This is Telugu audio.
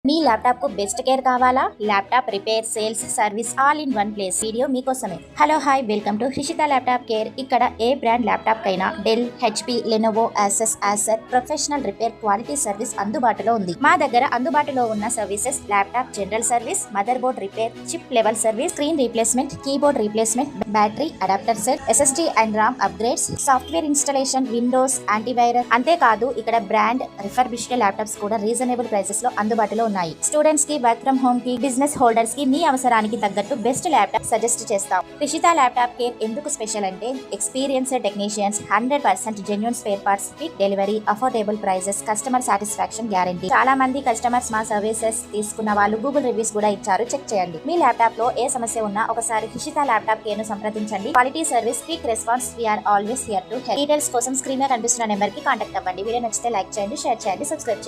మీ ల్యాప్టాప్ కు బెస్ట్ కేర్ కావాలా? Laptop repair, sales, service all in one place. Video మీకోసమే. Hello hi, welcome to Rishita laptop care. ఇక్కడ ఏ బ్రాండ్ ల్యాప్టాప్ కైనా Dell, HP, Lenovo, Asus, Acer professional repair quality service అందుబాటులో ఉంది. మా దగ్గర అందుబాటులో ఉన్న services laptop general service, motherboard repair, chip level service, screen replacement, keyboard replacement, battery adapter set, SSD and RAM upgrades, software installation, Windows, antivirus. అంతేకాదు ఇక్కడ బ్రాండ్ రిఫర్బిష్డ్ ల్యాప్టాప్స్ కూడా రీజనబుల్ ప్రైసెస్ లో అందుబాటులో ఉన్నాయి. స్టూడెంట్స్ కి, వర్క్ ఫ్రమ్ హోమ్ కి, బిజినెస్ హోల్డర్స్ కి మీ అవసరానికి తగ్గట్టు బెస్ట్ ల్యాప్టాప్ సజెస్ట్ చేస్తాం. రిషిత ల్యాప్టాప్ కేర్ ఎందుకు స్పెషల్ అంటే experienced technicians, 100% genuine spare parts, quick delivery, affordable prices, customer satisfaction guarantee. చాలా మంది కస్టమర్స్ మా సర్వీసెస్ తీసుకున్న వాళ్ళు గూగుల్ రివ్యూస్ కూడా ఇచ్చారు, చెక్ చేయండి. మీ ల్యాప్టాప్ లో ఏ సమస్య ఉన్నా ఒకసారి రిషిత ల్యాప్టాప్ కేర్ ను సంప్రదించండి. Quality service, quick response, we're always here to help. Details కోసం స్క్రీన్ మీద కనిపిస్తున్న నెంబర్ కి కాంటాక్ట్ అవ్వండి. వీడియో నచ్చితే లైక్ చేయండి, షేర్ చేయండి, సబ్స్క్రైబ్ చేయండి.